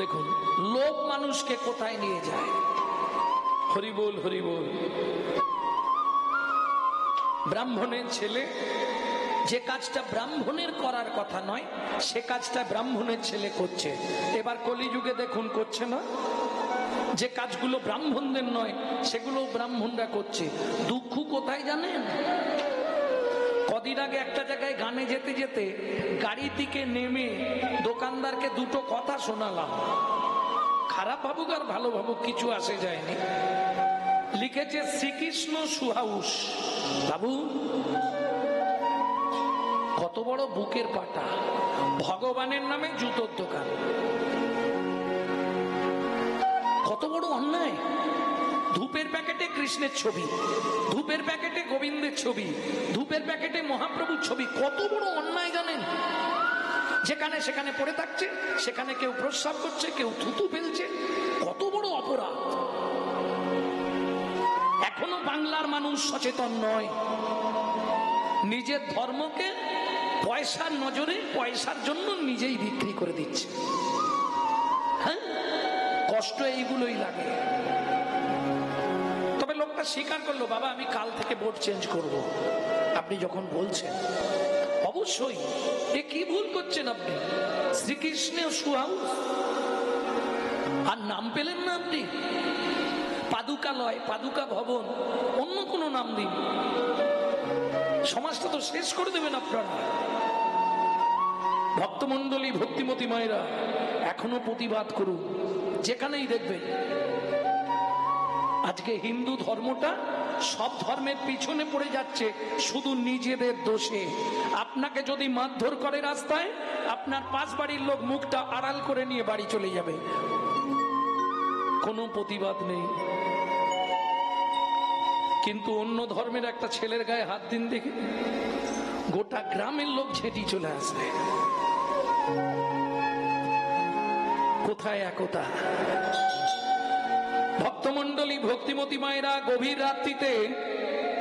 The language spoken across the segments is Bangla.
দেখুন লোভ মানুষকে কোথায় নিয়ে যায়। হরি বল হরি বল। ব্রাহ্মণের ছেলে যে কাজটা ব্রাহ্মণের করার কথা নয় সে কাজটা ব্রাহ্মণের ছেলে করছে। এবার কলিযুগে দেখুন করছে না? যে কাজগুলো ব্রাহ্মণদের নয় সেগুলো ব্রাহ্মণরা করছে। দুঃখ কোথায় জানেন? কদিন আগে একটা জায়গায় গানে যেতে যেতে গাড়ি থেকে নেমে দোকানদারকে দুটো কথা শোনালাম। খারাপ ভাবুক আর ভালো ভাবুক কিছু আসে যায়নি। লিখেছে শ্রীকৃষ্ণ সুহাউস। বাবু কত বড় বুকের পাটা, ভগবানের নামে জুতোর দোকান, কত বড় অন্যায়। ধূপের প্যাকেটে কৃষ্ণের ছবি, ধূপের প্যাকেটে গোবিন্দের ছবি, ধূপের প্যাকেটে মহাপ্রভুর ছবি, কত বড় অন্যায় জানেন? যেখানে সেখানে পড়ে থাকছে, সেখানে কেউ প্রস্রাব করছে, কেউ থুতু ফেলছে, কত বড় অপরাধ। এখনো বাংলার মানুষ সচেতন নয়। নিজের ধর্মকে পয়সার নজরে, পয়সার জন্য নিজেই বিক্রি করে দিচ্ছে। হ্যাঁ, কষ্ট এইগুলোই লাগে। তবে লোকটা স্বীকার করলো, বাবা আমি কাল থেকে বোর্ড চেঞ্জ করব। আপনি যখন বলছেন অবশ্যই, এ কি ভুল করছেন আপনি? শ্রীকৃষ্ণের সুহাউস আর নাম পেলেন না আপনি? পাদুকালয়, পাদুকা ভবন, অন্য কোনো নাম দিন, সমাজটা তো শেষ করে দেবেন আপনারা। ভক্তমন্ডলী, ভক্তিমতী মায়েরা এখনো প্রতিবাদ করুন যেখানেই দেখবেন। আজকে হিন্দু ধর্মটা সব ধর্মের পিছনে পড়ে যাচ্ছে শুধু নিজেদের দোষে। আপনাকে যদি মারধর করে রাস্তায়, আপনার পাশ বাড়ির লোক মুখটা আড়াল করে নিয়ে বাড়ি চলে যাবে, কোনো প্রতিবাদ নেই। কিন্তু অন্য ধর্মের একটা ছেলের গায়ে হাত দিন দেখে গোটা গ্রামের লোক ঝেঁটি চলে আসে। কোথায় একতা? ভক্তমন্ডলী, ভক্তিমতী মায়েরা গভীর রাত্রিতে,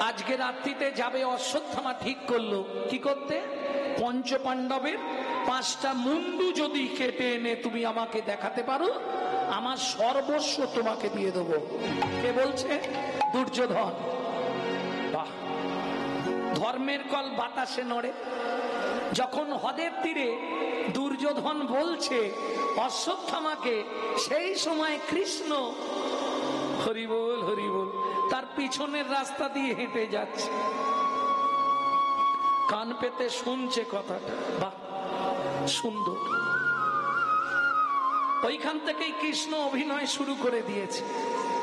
আজকে রাত্রিতে যাবে অশ্বত্থামা ঠিক করলো। কি করতে? পঞ্চপাণ্ডবের 5টা মুন্ডু যদি কেটে এনে তুমি আমাকে দেখাতে পারো, আমার সর্বস্ব তোমাকে দিয়ে দেবো। কে বলছে? দুর্যোধন। বাহ, ধর্মের কল বাতাসে নড়ে। যখন হ্রদের তীরে দুর্যোধন বলছে অশ্বত্থামাকে, সেই সময় কৃষ্ণ হরি বল হরি বল তার পিছনের রাস্তা দিয়ে হেঁটে যাচ্ছে, কান পেতে শুনছে কথাটা। বাহ, সুন্দর। ওইখান থেকেই কৃষ্ণ অভিনয় শুরু করে দিয়েছে।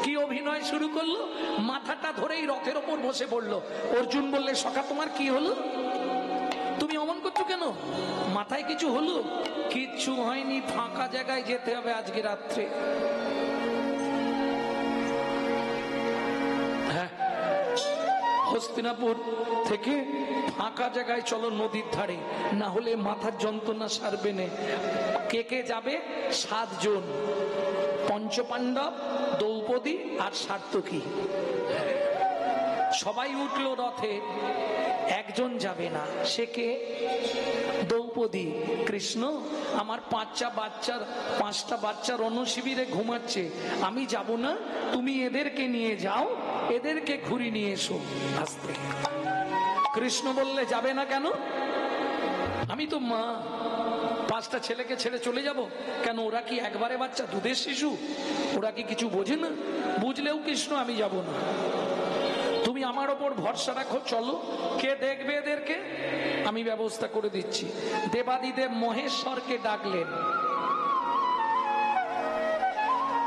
কি অভিনয় শুরু করলো? মাথাটা ধরেই রথের ওপর বসে পড়লো। অর্জুন বললে, সখা তোমার কি হলো? তুমি অমন করছো কেন? মাথায় কিছু হলো? কিচ্ছু হয়নি, ফাঁকা জায়গায় যেতে হবে আজকে রাত্রে। হ্যাঁ, হস্তিনাপুর থেকে ফাঁকা জায়গায় চলো, নদীর ধারে, না হলে মাথার যন্ত্রণা সারবে না। কে কে যাবে? 7 জন, পঞ্চপাণ্ডব, দ্রৌপদী আর সাত্যকী। সবাই উঠলো রথে, একজন যাবে না। সে কে? দ্রৌপদী। কৃষ্ণ, আমার 5টা বাচ্চার অন্নশিবিরে ঘুমাচ্ছে, আমি যাব না, তুমি এদেরকে নিয়ে যাও, এদেরকে ঘুরি নিয়ে এসো আস্তে। কৃষ্ণ বললে, যাবে না কেন? আমি তো মা, 5টা ছেলেকে ছেড়ে চলে যাব কেন? ওরা কি একবারে বাচ্চা, দুধের শিশু? ওরা কি কিছু বোঝে না? বুঝলেও কৃষ্ণ, আমি যাব না, তুমি আমার ওপর ভরসা রাখো, চলো। কে দেখবে এদেরকে? আমি ব্যবস্থা করে দিচ্ছি। দেবাদিদেব মহেশ্বরকে ডাকলেন।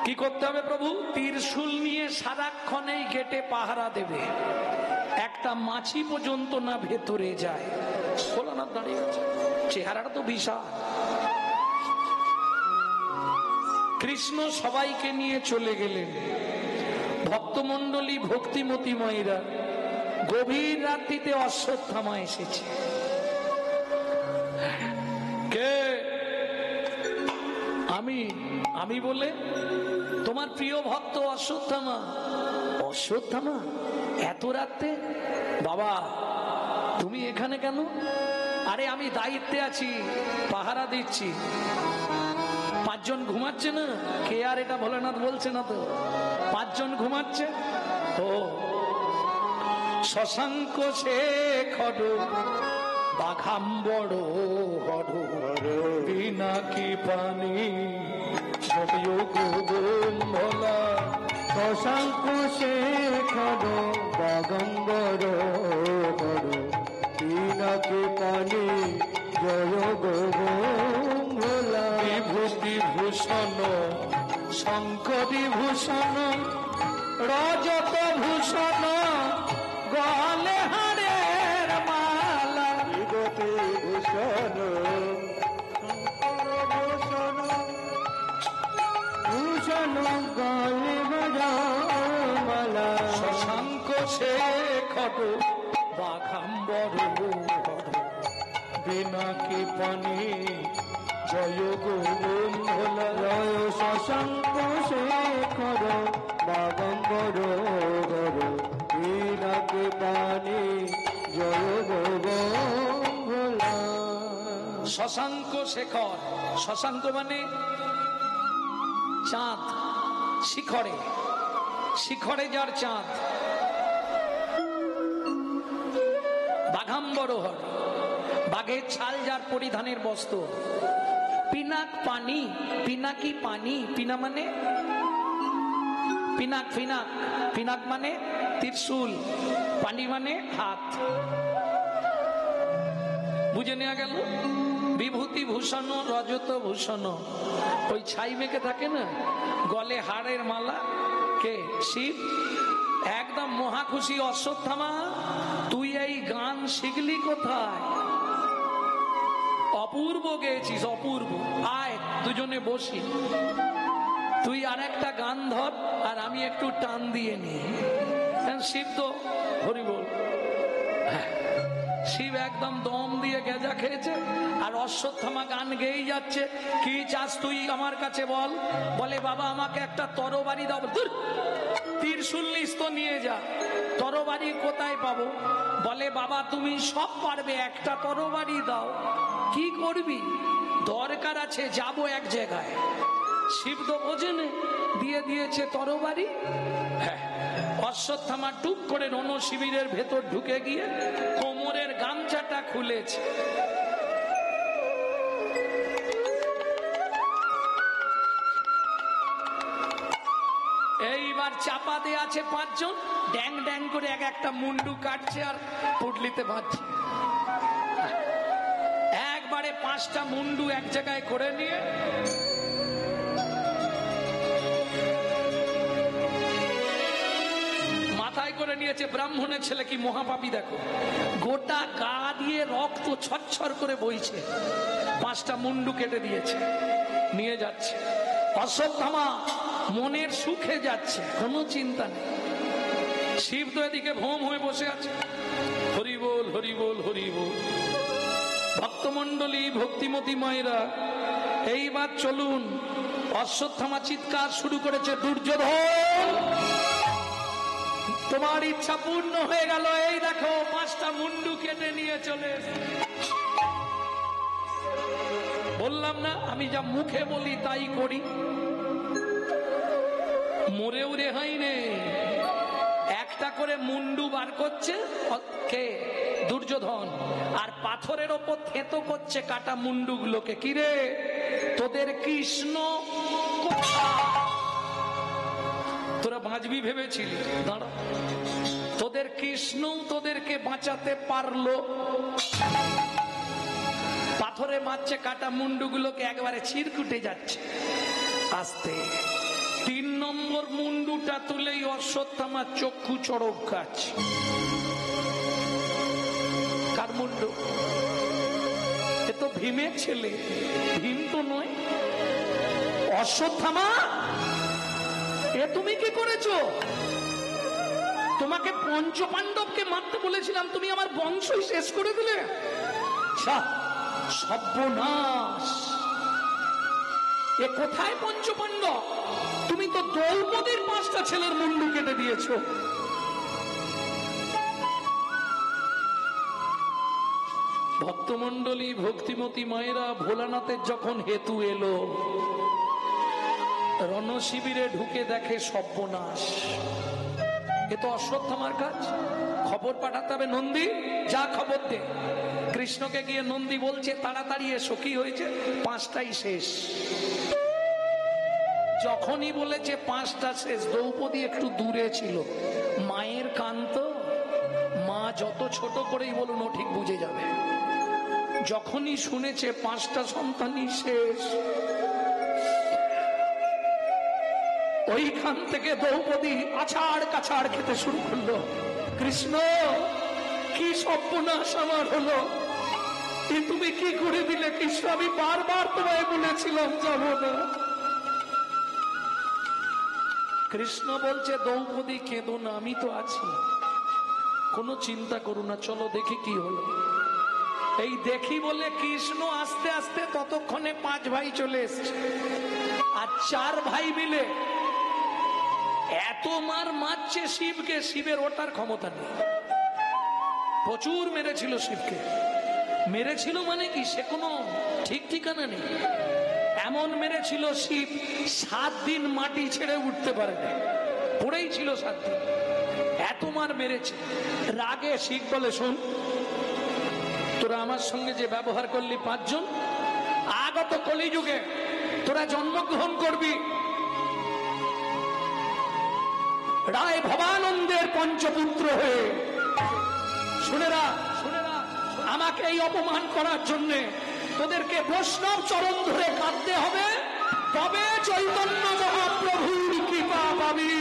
কি করতে হবে প্রভু? ত্রিশূল নিয়ে সারাক্ষণ এই গেটে পাহারা দেবে, একটা মাছি পর্যন্ত না ভেতরে যায়। ভোলানাথ দাঁড়িয়ে আছে, চেহারাটা তো বিশাল। কৃষ্ণ সবাইকে নিয়ে চলে গেলেন। ভক্তমন্ডলী, ভক্তিমতী মায়েরা, গভীর রাত্রিতে অশ্বত্থামা এসেছে। কে? আমি বলে তোমার প্রিয় ভক্ত অশ্বত্থামা। অশ্বত্থামা? এত রাতে? বাবা তুমি এখানে কেন? আরে আমি দায়িত্বে আছি, পাহারা দিচ্ছি। 5 পাঁচজন ঘুমাচ্ছে না, কে আর এটা ভোলানাথ বলছে না তো, পাঁচজন ঘুমাচ্ছে। ও শশাঙ্ক শেখর বাঘাম্বর হর পিনাকি পানি ভোলা। শশাঙ্ক শেখর বাঘাম্বর হর পিনাকি পানি জয় ভোলা। বিভূতি ভূষণ শঙ্করী ভূষণ রজত ভূষণ গলে হারের মালা। বিভূতি ভূষণ ভূষণ ভূষণ গলে মালা। শশাঙ্ক শেখর বাঘাম্বর পিনাকি পানি জয় ভোলা। জয় শশাঙ্ক শেখর বাঘাম্বর হর পিনাকি পানি জয় ভোলা। শশাঙ্ক শেখর, শশাঙ্ক মানে চাঁদ, শিখরে, শিখরে যার চাঁদ। বাঘাম্বর হর, বাঘের ছাল যার পরিধানের বস্ত্র। পিনাক পানি, পিনাকি পানি, পিনা মানে পিনাক, পিনাক পিনাক মানে ত্রিশূল, পানি মানে হাত। বুঝে নেওয়া গেল। বিভূতি ভূষণ রজত ভূষণ, ওই ছাই মেখে থাকে না, গলে হাড়ের মালা, কে? শিব। একদম মহা খুশি অশ্বত্থামা, তুই এই গান শিখলি কোথায়? অপূর্ব গেয়েছিস, অপূর্ব। আয় দুজনে বসি, তুই আর একটা গান ধর আর আমি একটু টান দিয়ে নি। শিব তো হরি বল, শিব একদম দম দিয়ে গেজা খেয়েছে আর অশ্বত্থামা গান গেয়েই যাচ্ছে। কি চাস তুই আমার কাছে বল? বলে বাবা আমাকে একটা তরবারি দাও। ত্রিশূল তো নিয়ে যা, তরবারি কোথায় পাবো? বলে বাবা তুমি সব পারবে, একটা তরবারি দাও। কি করবি? দরকার আছে, যাব এক জায়গায়। শিব তো বোঝেন, দিয়ে দিয়েছে তরবারি। হ্যাঁ, অশ্বত্থামা টুক করে রণ শিবিরের ভেতর ঢুকে গিয়ে কোমরের গামছাটা খুলেছে। এইবার চাপা দিয়ে আছে পাঁচজন, ড্যাং ড্যাং করে এক একটা মুন্ডু কাটছে আর পুটলিতে বাঁধছে। একবারে পাঁচটা মুন্ডু এক জায়গায় করে নিয়ে মাথায় করে নিয়েছে। ব্রাহ্মণের ছেলে কি মহাপাপী দেখো, গোটা গা দিয়ে রক্ত ছচ্ছর করে বইছে, পাঁচটা মুন্ডু কেটে দিয়েছে, নিয়ে যাচ্ছে। অশ্বত্থামা মনের সুখে যাচ্ছে, কোনো চিন্তা নেই। শিব তো এদিকে ভোম হয়ে বসে আছে। হরি বল হরি বল হরি বল। ভক্তমন্ডলী, ভক্তিমতী মায়েরা, এইবার চলুন। অশ্বত্থামা চিৎকার শুরু করেছে, দুর্যোধন তোমার ইচ্ছা পূর্ণ হয়ে গেল। এই দেখো পাঁচটা মুন্ডু কেটে নিয়ে চলে। বললাম না আমি যা মুখে বলি তাই করি, মরেও রেহাই নেই। একটা করে মুন্ডু বার করছে কে? দুর্যোধন। আর পাথরের ওপর থেতো করছে কাটা মুন্ডুগুলোকে। কিরে তোদের কৃষ্ণ কোথায়? তোরা বাঁচবি ভেবেছিলি? দাঁড়া, তোদের কৃষ্ণ তোদেরকে বাঁচাতে পারলো? পাথরে মারছে কাটা মুন্ডুগুলোকে, একবারে ছিরকুটে যাচ্ছে আস্তে। 3 নম্বর মুন্ডুটা তুলেই অশ্বত্থামা চক্ষু চড়ক গাছ। কার মুন্ডু? এ তো ভীমের ছেলে। ভীম তো নয়। অশ্বত্থামা এ তুমি কি করেছো? তোমাকে পঞ্চপাণ্ডবকে মারতে বলেছিলাম, তুমি আমার বংশই শেষ করে দিলে। সর্বনাশ! এ কোথায় পঞ্চপাণ্ডব? তুমি তো দ্রৌপদীর 5টা ছেলের মুন্ডু কেটে দিয়েছো। ভক্তমন্ডলী, ভক্তিমতী মায়েরা, ভোলানাথের যখন হেতু এলো, রণশিবিরে ঢুকে দেখে সর্বনাশ। এ তো অশ্বত্থামার কাজ। খবর পাঠাতে হবে, নন্দী যা খবর দে। কৃষ্ণকে গিয়ে নন্দী বলছে তাড়াতাড়ি এসো, কি হয়েছে? 5টাই শেষ। যখনই বলেছে 5টা শেষ, দ্রৌপদী একটু দূরে ছিল, মায়ের কান তো, মা যত ছোট করেই বলুন ও ঠিক বুঝে যাবে। যখনই শুনেছে 5টা সন্তানই শেষ, ওইখান থেকে দ্রৌপদী আছাড় কাছাড় খেতে শুরু করলো। কৃষ্ণ, কি সর্বনাশ আমার হলো, এ তুমি কি করে দিলে কৃষ্ণ? আমি বারবার তোমায় বলেছিলাম যাব না। কৃষ্ণ বলছে দ্রৌপদী কেঁদো না, আমি তো আছি, কোনো চিন্তা করো না, চলো দেখি কি হলো। এই দেখি বলে কৃষ্ণ আস্তে আস্তে ততক্ষণে 5 ভাই চলে এসছে, আর 4 ভাই মিলে এত মারছে শিবকে, শিবের ওঠার ক্ষমতা নেই। প্রচুর মেরেছিল শিবকে। মেরেছিল মানে কি, সে কোনো ঠিক ঠিকানা নেই। এমন মেরেছিল শিব 7 দিন মাটি ছেড়ে উঠতে পারে না, পড়েই ছিল 7 দিন। এত মার মেরেছে। রাগে শিব বলে, শোন, তোরা আমার সঙ্গে যে ব্যবহার করলি 5 জন, আগত কলিযুগে তোরা জন্মগ্রহণ করবি রায় ভবানন্দের পঞ্চপুত্র হয়ে। শুনেরা, আমাকে এই অপমান করার জন্য তোদেরকে বৈষ্ণব চরণ ধরে কাঁদতে হবে, তবে চৈতন্য মহাপ্রভুর কৃপা পাবি।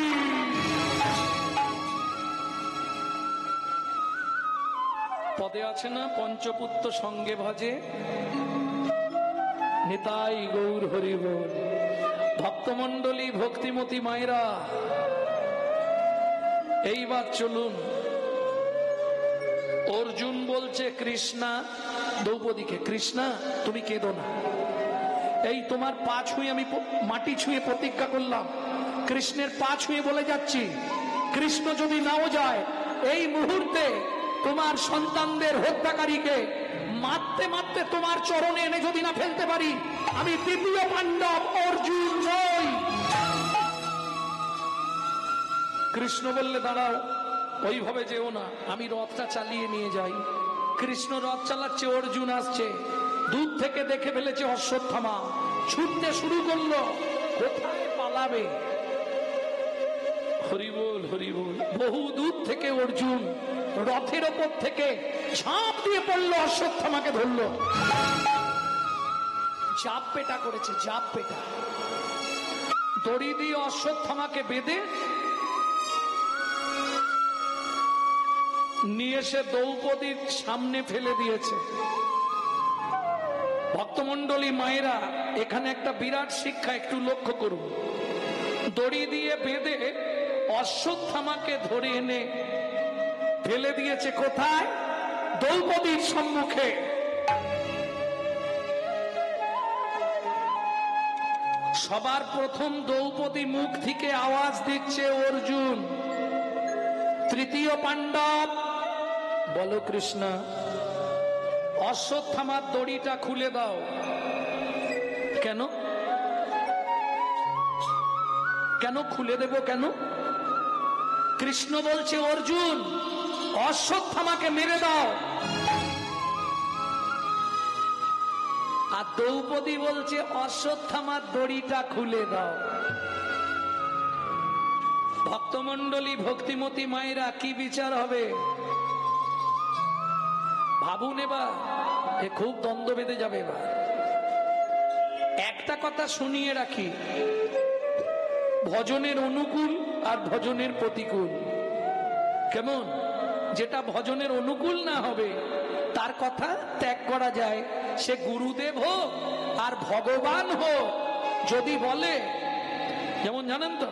পদে আছে না, পঞ্চপুত্র সঙ্গে ভজে নিতাই গৌর হরি বল। ভক্তমন্ডলী, ভক্তিমতী মায়েরা, এইবার চলুন। অর্জুন বলছে কৃষ্ণা দ্রৌপদীকে, কৃষ্ণা তুমি কেঁদো না, এই তোমার পা ছুঁয়ে আমি মাটি ছুঁয়ে প্রতিজ্ঞা করলাম, কৃষ্ণের পা ছুঁয়ে বলে যাচ্ছি, কৃষ্ণ যদি নাও যায়, এই মুহূর্তে তোমার সন্তানদের হত্যাকারীকে মারতে মারতে তোমার চরণে এনে যদি না ফেলতে পারি, আমি তৃতীয় পাণ্ডব অর্জুন নই। কৃষ্ণ বললে দাঁড়াও, ওইভাবে যেও না, আমি রথটা চালিয়ে নিয়ে যাই। কৃষ্ণ রথ চালাচ্ছে, অর্জুন আসছে, দূর থেকে দেখে ফেলেছে অশ্বত্থামা, ছুটতে শুরু করলো। কোথায় পালাবে? হরিবোল হরিবোল। বহু দূর থেকে অর্জুন রথের ওপর থেকে ঝাঁপ দিয়ে পড়লো, অশ্বত্থামাকে ধরলো। জাপ পেটা করেছে, জাপ পেটা। দড়ি দিয়ে অশ্বত্থামাকে বেঁধে নিয়ে এসে দ্রৌপদীর সামনে ফেলে দিয়েছে। ভক্তমন্ডলী মায়েরা, এখানে একটা বিরাট শিক্ষা একটু লক্ষ্য করুন। দড়ি দিয়ে বেঁধে অশ্বত্থামাকে ধরে এনে ফেলে দিয়েছে কোথায়? দ্রৌপদীর সম্মুখে। সবার প্রথম দ্রৌপদী মুখ থেকে আওয়াজ দিচ্ছে, অর্জুন তৃতীয় পাণ্ডব, বলো কৃষ্ণ, অশ্বত্থামার দড়িটা খুলে দাও। কেন? কেন খুলে দেব? কেন? কৃষ্ণ বলছে, অর্জুন অশ্বত্থামাকে মেরে দাও। আর দ্রৌপদী বলছে, অশ্বত্থামার দড়িটা খুলে দাও। ভক্তমন্ডলী, ভক্তিমতী মায়েরা, কি বিচার হবে ভাবুন। এবার খুব দ্বন্দ্ব বেঁধে যাবে। এবার একটা কথা শুনিয়ে রাখি, ভজনের অনুকূল আর ভজনের প্রতিকূল। কেমন? যেটা ভজনের অনুকূল না হবে তার কথা ত্যাগ করা যায়, সে গুরুদেব হোক আর ভগবান হোক। যদি বলে, যেমন জানেন তো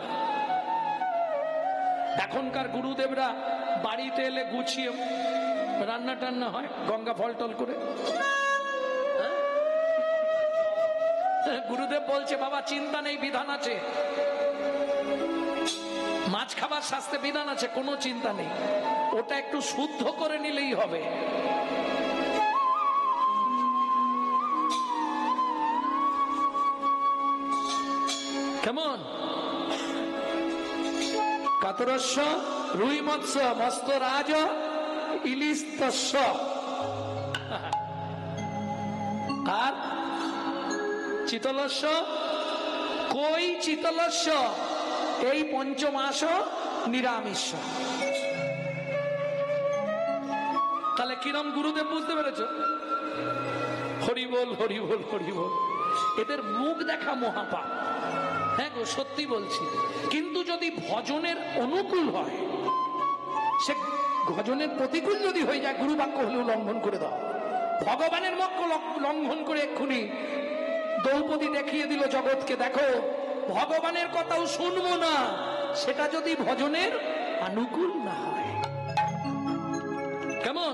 এখনকার গুরুদেবরা বাড়িতে এলে গুছিয়ে রান্না টান্না হয়, গঙ্গা ফল টল করে। গুরুদেব বলছে, বাবা চিন্তা নেই, বিধান আছে, মাছ খাবার শাস্ত্রে বিধান আছে, কোনো চিন্তা নেই, ওটা একটু শুদ্ধ করে নিলেই হবে। কেমন? কাতরস্য রুই মৎস্য মস্ত রাজ ইলিশ তস্য, আর চিতলস্য কই চিতলস্য, এই পঞ্চমাস নিরামিষ। তাহলে কিরম গুরুদেব বুঝতে পেরেছ? হরি বল হরি বল হরি বল। এদের মুখ দেখা মহাপাপ, হ্যাঁ গো সত্যি বলছি। কিন্তু যদি ভজনের অনুকূল হয়, সে ভজনের প্রতিকূল যদি হয়ে যায়, গুরু বাক্য হলেও লঙ্ঘন করে দাও। ভগবানের বাক্য লঙ্ঘন করে এক্ষুনি দ্রৌপদী দেখিয়ে দিল জগৎকে, দেখো ভগবানের কথাও শুনবো না, সেটা যদি ভজনের অনুকূল না হয়। কেমন?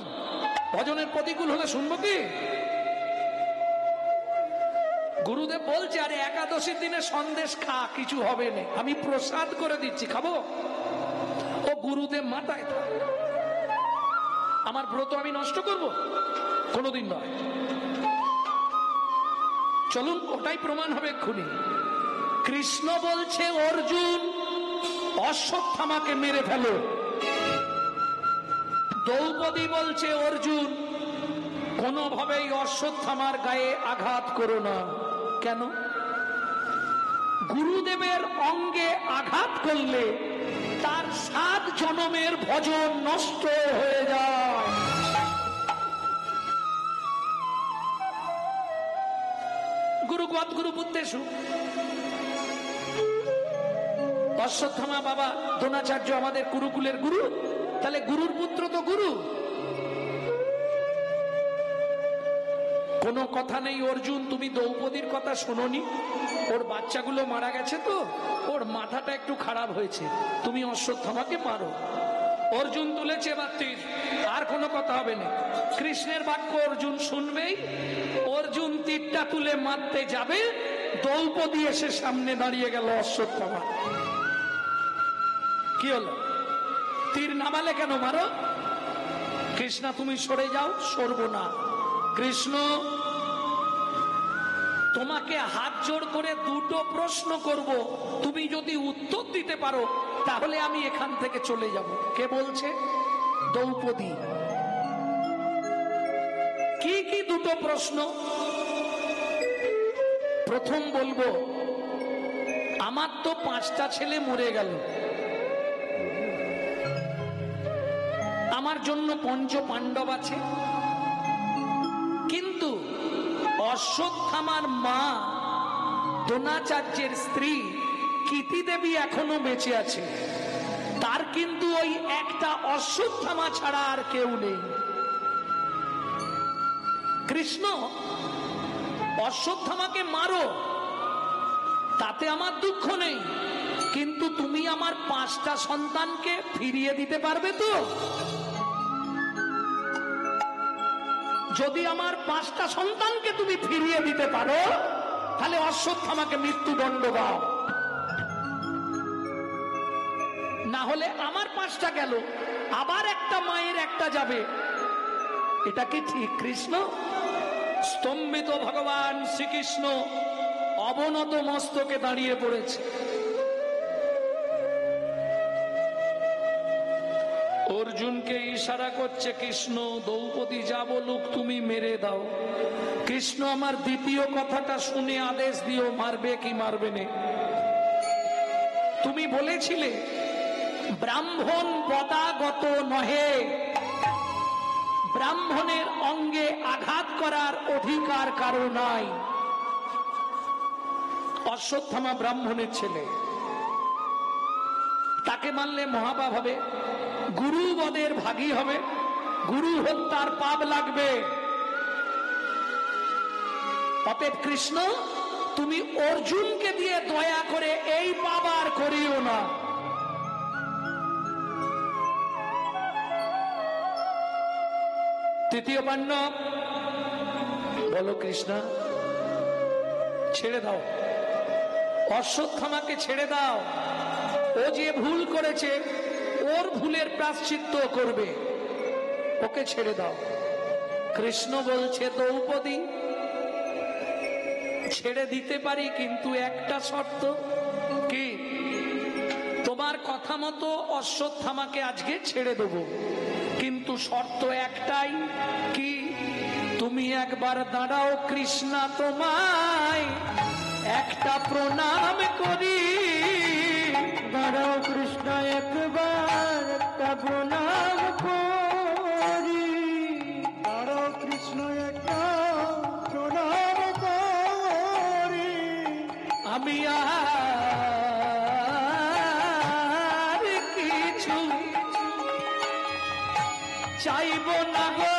ভজনের প্রতিকূল হলে শুনবো কি? গুরুদেব বলছে, আরে একাদশীর দিনে সন্দেশ খা, কিছু হবে না, আমি প্রসাদ করে দিচ্ছি, খাবো? ও গুরুদেব মাথায় থাক, আমার ব্রত আমি নষ্ট করব? কোনোদিন নয়। চলুন ওটাই প্রমাণ হবে এক্ষুনি। কৃষ্ণ বলছে অর্জুন অশ্বত্থামাকে মেরে ফেলো, দ্রৌপদী বলছে অর্জুন কোনোভাবেই অশ্বত্থামার গায়ে আঘাত করো না। কেন? গুরুদেবের অঙ্গে আঘাত করলে তার 7 জনমের ভজন নষ্ট হয়ে যায়। গুরুগত গুরু বুদ্ধেশু, অশ্বত্থামা বাবা দ্রোণাচার্য আমাদের গুরুকুলের গুরু, তাহলে গুরুর পুত্র তো গুরু। কোনো কথা নেই অর্জুন, তুমি দ্রৌপদীর কথা শোনোনি? ওর বাচ্চাগুলো মারা গেছে তো ওর মাথাটা একটু খারাপ হয়েছে, তুমি অশ্বত্থামাকে মারো। অর্জুন তুলেছে এবার তীর, আর কোনো কথা হবে না। কৃষ্ণের বাক্য অর্জুন শুনবেই, অর্জুন তীরটা তুলে মারতে যাবে, দ্রৌপদী এসে সামনে দাঁড়িয়ে গেল অশ্বত্থামা। কি হলো? তীর নামালে কেন? মারো। কৃষ্ণ তুমি সরে যাও। সরবো না। কৃষ্ণ তোমাকে হাত জোড় করে 2টো প্রশ্ন করব, তুমি যদি উত্তর দিতে পারো তাহলে আমি এখান থেকে চলে যাব। কে বলছে? দ্রৌপদী। কি কি 2টো প্রশ্ন? প্রথম বলবো, আমার তো 5টা ছেলে মরে গেল, আমার জন্য পঞ্চ পাণ্ডব আছে, কিন্তু অশ্বত্থামার মা দ্রোণাচার্যের স্ত্রী কীর্তি দেবী এখনো বেঁচে আছে, তার কিন্তু ওই একটা অশ্বত্থামা ছাড়া আর কেউ নেই। কৃষ্ণ অশ্বত্থামাকে মারো, তাতে আমার দুঃখ নেই, কিন্তু তুমি আমার 5টা সন্তানকে ফিরিয়ে দিতে পারবে তো? যদি আমার 5টা সন্তানকে তুমি ফিরিয়ে দিতে পারো তাহলে অশ্বত্থামাকে মৃত্যুদণ্ড দাও, না হলে আমার 5টা গেল, আবার একটা মায়ের একটা যাবে। এটা কি ঠিক? কৃষ্ণ স্তম্ভিত ভগবান শ্রীকৃষ্ণ অবনত মস্তকে দাঁড়িয়ে পড়েছে। অর্জুনকে ইশারা করছে কৃষ্ণ, দ্রৌপদী যা বলুক তুমি মেরে দাও। কৃষ্ণ আমার দ্বিতীয় কথাটা শুনে আদেশ দিও, মারবে কি মারবে না। তুমি বলেছিলে ব্রাহ্মণ বদাগত নহে, ব্রাহ্মণের অঙ্গে আঘাত করার অধিকার কারো নাই। অশ্বত্থামা ব্রাহ্মণের ছেলে, তাকে মারলে মহাপাপ হবে, গুরু বদের ভাগী হবে, গুরু হত্যার পাপ লাগবে। অতএব কৃষ্ণ তুমি অর্জুনকে দিয়ে দয়া করে এই পাপ আর করিও না। তৃতীয় পাণ্ডব, বলো কৃষ্ণ ছেড়ে দাও, অশ্বত্থামাকে ছেড়ে দাও, ও যে ভুল করেছে ওর ভুলের প্রায়শ্চিত্ত করবে, ওকে ছেড়ে দাও। কৃষ্ণ বলছে দ্রৌপদী ছেড়ে দিতে পারি, কিন্তু একটা শর্ত। মতো অশ্বত্থামাকে আজকে ছেড়ে দেবো, কিন্তু শর্ত একটাই, কি? তুমি একবার দাঁড়াও কৃষ্ণা, তোমায় একটা প্রণাম করি। দাঁড়াও কৃষ্ণ একবার একটা প্রণাম করি। দাঁড়াও কৃষ্ণ একটা প্রণাম করি। আমি আর কিছু চাইব না গো,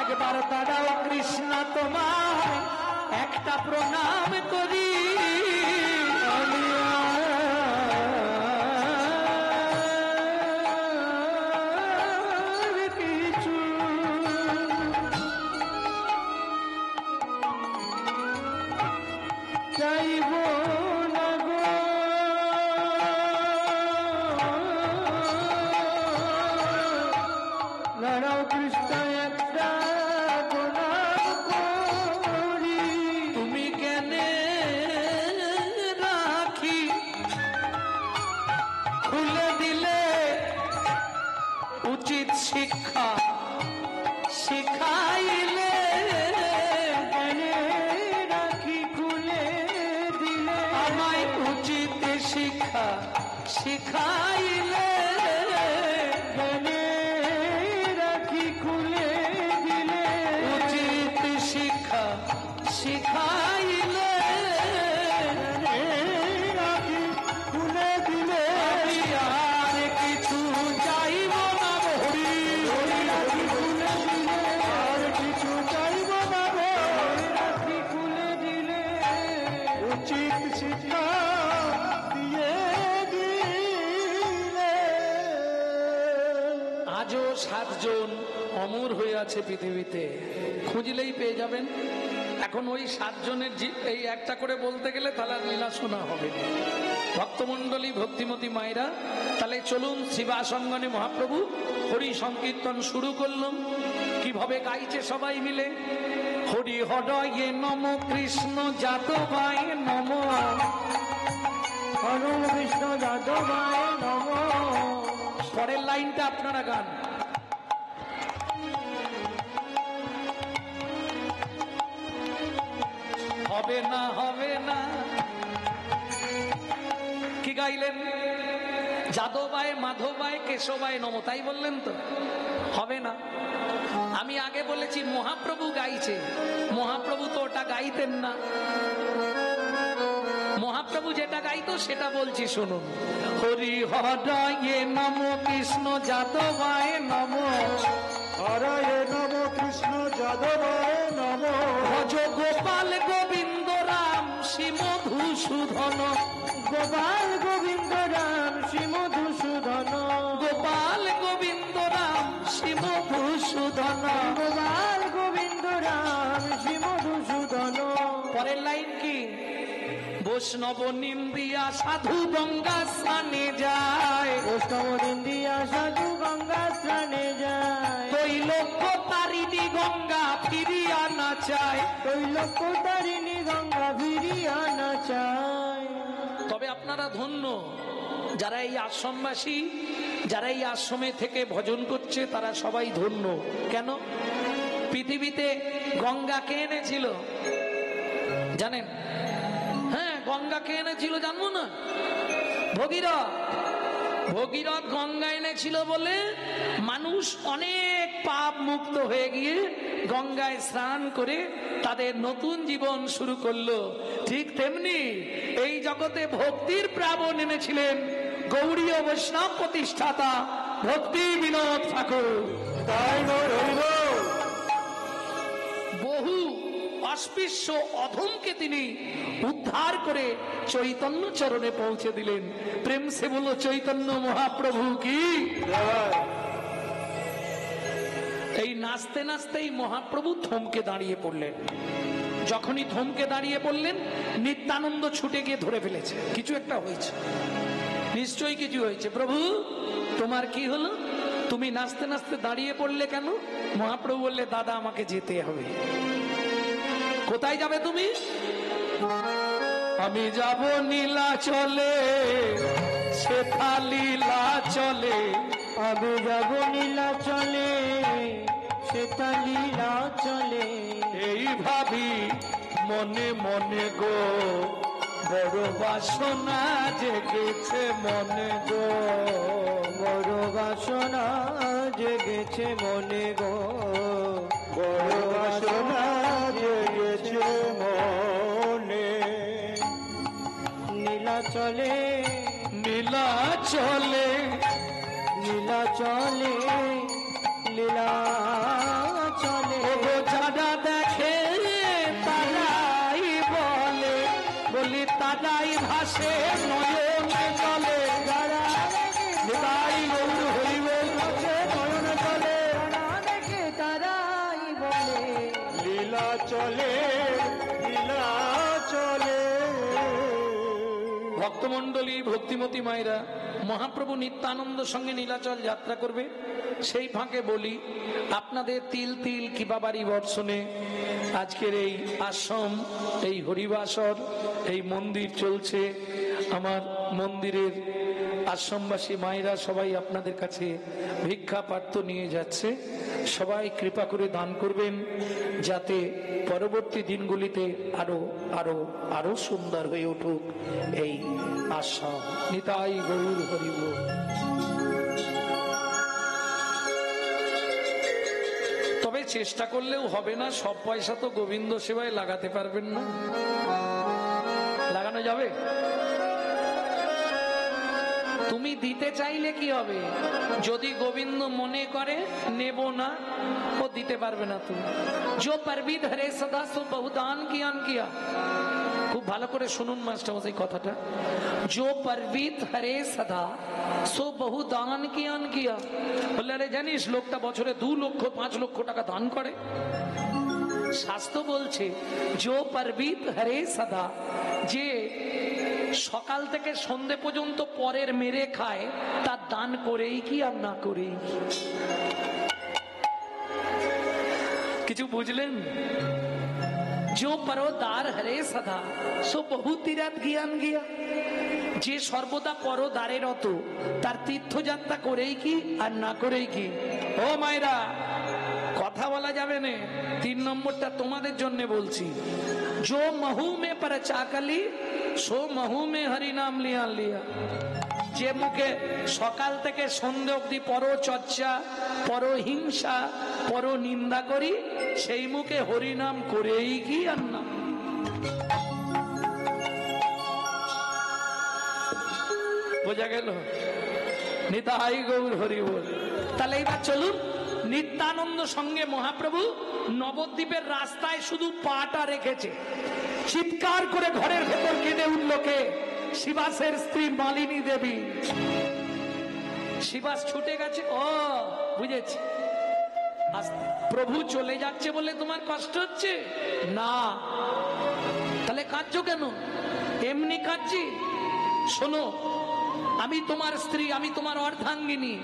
একবার দাঁড়াও কৃষ্ণা, তোমায় একটা প্রণাম করি। আমি আর কিছু চাইব না গো। দাঁড়াও কৃষ্ণ একটা প্রণাম করি। তুমি জ্ঞানে রাখি খুলে দিলে উচিত শিক্ষা শিখাইলে, জ্ঞানে রাখি খুলে দিলে আমায় উচিত শিক্ষা শিখাইলে, জ্ঞানে রাখি খুলে দিলে উচিত শিক্ষা শিখাইলে, জ্ঞানে রাখি খুলে দিলে আমি আর কিছু চাইব না হরি। রাখি খুলে দিলে আর কিছু চাইব না গো। রাখি খুলে দিলে উচিত শিক্ষা দিয়ে দিলে। আজও 7 জন অমর হয়ে আছে পৃথিবীতে, খুঁজলেই পেয়ে যাবেন। এখন ওই 7 জনের এই একটা করে বলতে গেলে তাহলে আর লীলা শোনা হবে না। ভক্তমণ্ডলী, ভক্তিমতী মায়েরা, তাহলে চলুন শিবাসঙ্গনে মহাপ্রভু হরি সংকীর্তন শুরু করলাম। কিভাবে গাইছে সবাই মিলে? হরি হরয়ে নম, কৃষ্ণ যাদবায় নম। হরে কৃষ্ণ যাদবায় নম। পরের লাইনটা আপনারা গান। হবে না হবে না, কি গাইলেন? যাদবায় মাধবায় কেশবায় নম, তাই বললেন তো? হবে না। আমি আগে বলেছি মহাপ্রভু গাইছে, মহাপ্রভু তো ওটা গাইতেন না। মহাপ্রভু যেটা গাইতো সেটা বলছি শুনুন। হরি হরয়ে নম, কৃষ্ণ যাদবায় নম। হরে নম, কৃষ্ণ যাদবায় নম। ভজ গোপাল গোবিন্দ রাম শ্রী মধুসূদন। গোপাল গোবিন্দ রাম শ্রী মধুসূদন। গোপাল গোবিন্দ রাম শ্রী মধুসূদন। গোপাল গোবিন্দ রাম শ্রী মধুসূদন। পরের লাইন কি? বৈষ্ণব নিন্দিয়া সাধু গঙ্গা স্নানে যায়। বৈষ্ণব নিন্দিয়া সাধু গঙ্গা স্নানে যায়। তৈলক্য তারিণী গঙ্গা ফিরিয়া না চায়। তৈলক্য তারিণী গঙ্গা ফিরিয়া না চায়। তবে আপনারা ধন্য, যারা এই আশ্রমবাসী, যারা এই আশ্রমে থেকে ভজন করছে, তারা সবাই ধন্য। কেন? পৃথিবীতে গঙ্গা কে এনেছিল জানেন? হ্যাঁ, গঙ্গা কে এনেছিল জানবো না? ভগীরথ। ভগীরথ গঙ্গা এনেছিল বলে মানুষ অনেক পাপ মুক্ত হয়ে গিয়ে গঙ্গায় স্নান করে তাদের নতুন জীবন শুরু করলো। ঠিক তেমনি এই জগতে ভক্তির প্লাবন এনেছিলেন গৌড়ীয় বৈষ্ণব প্রতিষ্ঠাতা ভক্তি বিনোদ ঠাকুর। তাই রইল। বহু অস্পৃশ্য অধমকে তিনি উদ্ধার করে চৈতন্য চরণে পৌঁছে দিলেন। প্রেম সে বলো চৈতন্য মহাপ্রভু কি। এই নাচতে নাচতেই মহাপ্রভু থমকে দাঁড়িয়ে পড়লেন। যখনই থমকে দাঁড়িয়ে পড়লেন, নিত্যানন্দ ছুটে গিয়ে ধরে ফেলেছে। কিছু একটা হয়েছে, নিশ্চয়ই কিছু হয়েছে। প্রভু তোমার কি হলো? তুমি নাচতে নাচতে দাঁড়িয়ে পড়লে কেন? মহাপ্রভু বললে, দাদা আমাকে যেতে হবে। কোথায় যাবে তুমি? আমি যাব নীলাচলে সেথা লীলা চলে, আমি যাব নীলাচলে, সেথা লীলা চলে। এই ভাবি মনে মনে গো, বড় বাসনা জেগেছে মনে গো, বড় বাসনা জেগেছে মনে গো, বড় বাসনা জেগেছে মনে। নীলাচলে, নীলাচলে, নীলাচলে, লীলাচলে। ওগো যারা দেখে তারাই বলে, বলি তারাই ভাসে নয়নে জলে, যারা নিতাই গৌর হরিবল, নয়ন চলে, যারা দেখে তারাই বলে লীলা চলে, লীলা চলে। ভক্তমণ্ডলী, ভক্তিমতী মায়েরা, মহাপ্রভু নিত্যানন্দ সঙ্গে নীলাচল যাত্রা করবে। সেই ফাঁকে বলি, আপনাদের তিল তিল কিবাবাড়ি বর্ষণে আজকের এই আশ্রম, এই হরিবাসর, এই মন্দির চলছে। আমার মন্দিরের আশ্রমবাসী মায়েরা সবাই আপনাদের কাছে ভিক্ষা পাত্র নিয়ে যাচ্ছে। সবাই কৃপা করে দান করবেন, যাতে পরবর্তী দিনগুলিতে আরো আরো আরো সুন্দর হয়ে উঠুক এই আশ্রম। নিতাই গৌর হরি বল। তবে চেষ্টা করলেও হবে না, সব পয়সা তো গোবিন্দ সেবায় লাগাতে পারবেন না। লাগানো যাবে? তুমি দিতে চাইলে কি হবে, যদি গোবিন্দ মনে করে নেব না, ও দিতে পারবে না। তুমি जो परविद हरे सदा सो बहुदान कियान किया। খুব ভালো করে শুনুন মাস্টারমশাই কথাটা, जो परविद हरे सदा सो बहुदान कियान किया। বললে আরে জানিস লোকটা বছরে 2 লক্ষ 5 লক্ষ টাকা দান করে। শাস্ত্র বলছে जो परविद हरे सदा, যে সকাল থেকে সন্ধে পর্যন্ত পরের মেরে খায়, তার দান করেই কি আর না করেই। কিছু বুঝলেন? जो পরোদার হরে সদা সো বহু তীরথ জ্ঞান গিয়া। যে সর্বদা পরদারে রত, তার তীর্থযাত্রা করেই কি আর না করেই কি। ও মায়েরা, কথা বলা যাবে না। 3 নম্বরটা তোমাদের জন্য বলছি, जो महू में परचाकली सो महू में हरि नाम लिया लिया। যে মুখে সকাল থেকে সন্ধ্যে অবধি পরচর্চা, পরহিংসা, পর নিন্দা করি, সেই মুখে হরিনাম করেই কি আর না। বোঝা গেল? নিতাই গৌর হরি বল। তাহলে এবার চলুন, নিত্যানন্দ সঙ্গে মহাপ্রভু নবদ্বীপের রাস্তায় শুধু পাটা রেখেছে। চিৎকার করে ঘরের ভেতর কেঁদে উঠল কে? শিবাসের স্ত্রী মালিনী দেবী। শিবাস ছুটে গেছে। ও বুঝেছি, প্রভু চলে যাচ্ছে বলে তোমার কষ্ট হচ্ছে না। তাহলে কাঁদছো কেন? এমনি কাঁদছি। শোনো, আমি তোমার স্ত্রী, আমি তোমার অর্ধাঙ্গিনী।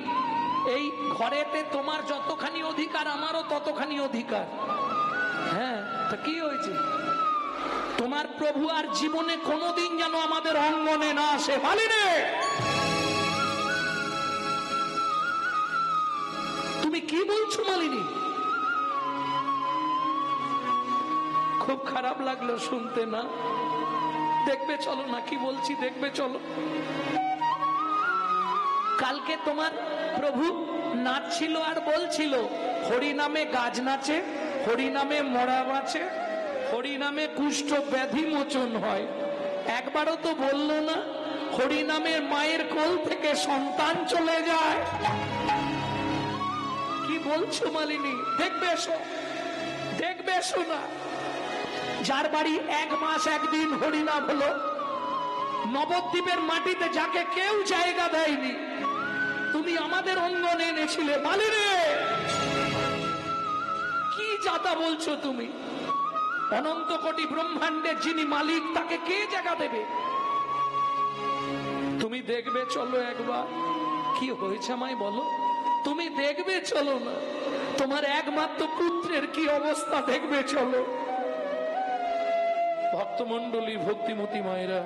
এই ঘরেতে তোমার যতখানি অধিকার, আমারও ততখানি অধিকার। হ্যাঁ, তা কি হয়েছে? তোমার প্রভু আর জীবনে কোনোদিন যেন আমাদের অঙ্গনে না আসে। মালিনী, তুমি কি বলছো মালিনী? খুব খারাপ লাগলো শুনতে না? দেখবে চলো না, কি বলছি দেখবে চলো। কালকে তোমার প্রভু নাচছিল আর বলছিল, হরি নামে গাছ নাচে, হরি নামে মরা বাঁচে, হরি নামে কুষ্ঠ ব্যাধি মোচন হয়। একবারও তো বললো না হরি নামের মায়ের কোল থেকে সন্তান চলে যায়। কি বলছো মালিনী? দেখবে এসো, দেখবে এসো না। যার বাড়ি 1 মাস 1 দিন হরিনাম হলো, নবদ্বীপের মাটিতে যাকে কেউ জায়গা দেয়নি, তুমি আমাদের অঙ্গনে এনেছিলে। মালিনী, কি যাতা বলছো তুমি? অনন্ত কোটি ব্রহ্মাণ্ডের যিনি মালিক, তাকে কে জায়গা দেবে? তুমি দেখবে চলো একবার কি হয়েছে আমায় বলো। তুমি দেখবে চলো না, তোমার একমাত্র পুত্রের কি অবস্থা দেখবে চলো। ভক্তমণ্ডলী, ভক্তিমতী মায়েরা,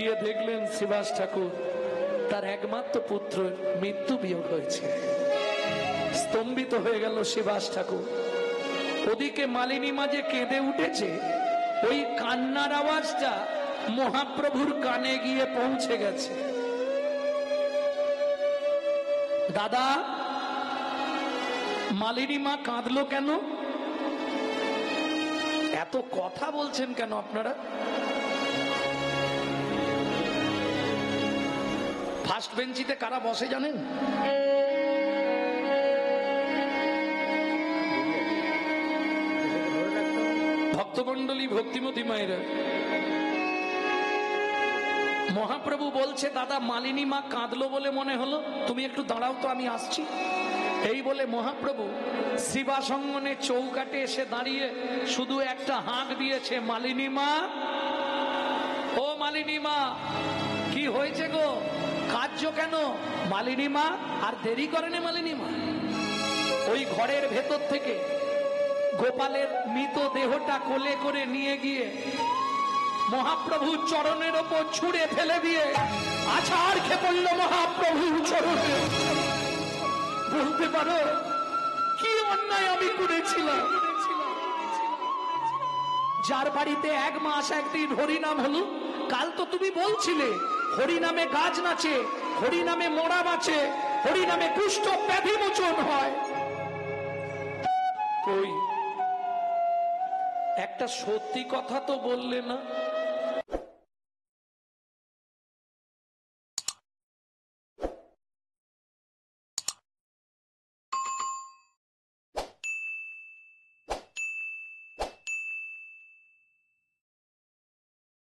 গিয়ে দেখলেন শ্রীবাস ঠাকুর তার একমাত্র পুত্রের মৃত্যু বিয়োগ হয়েছে। স্তম্ভিত হয়ে গেল শ্রীবাস ঠাকুর। ওদিকে মালিনী মা যে কেঁদে উঠেছে, ওই কান্নার আওয়াজটা মহাপ্রভুর কানে গিয়ে পৌঁছে গেছে। দাদা, মালিনী মা কাঁদলো কেন? এত কথা বলছেন কেন আপনারা? ফার্স্ট বেঞ্চিতে কারা বসে জানেন? ভক্তমন্ডলী, ভক্তিমতী মায়েরা। মহাপ্রভু বলছে, দাদা মালিনী মা কাঁদলো বলে মনে হলো, তুমি একটু দাঁড়াও তো, আমি আসছি। এই বলে মহাপ্রভু শিবাসঙ্গনের চৌকাটে এসে দাঁড়িয়ে শুধু একটা হাঁক দিয়েছে, মালিনী মা, ও মালিনী মা, কি হয়েছে গো, কাঁদছো কেন? মালিনী মা আর দেরি করেনি। মালিনী মা ওই ঘরের ভেতর থেকে গোপালের মৃত দেহটা কোলে করে নিয়ে গিয়ে মহাপ্রভু চরণের ওপর ছুঁড়ে ফেলে দিয়ে আছাড় খেয়ে পড়ল মহাপ্রভু চরণে। বলতে পারো কি অন্যায় আমি করেছিলাম? যার বাড়িতে 1 মাস 1 দিন হরিনাম হলো, কাল তো তুমি বলছিলে হরিনামে গাছ নাচে, হরিনামে মোড়া বাঁচে, হরিনামে কুষ্ঠ ব্যাধি মোচন হয়। কই একটা সত্যি কথা তো বললে না?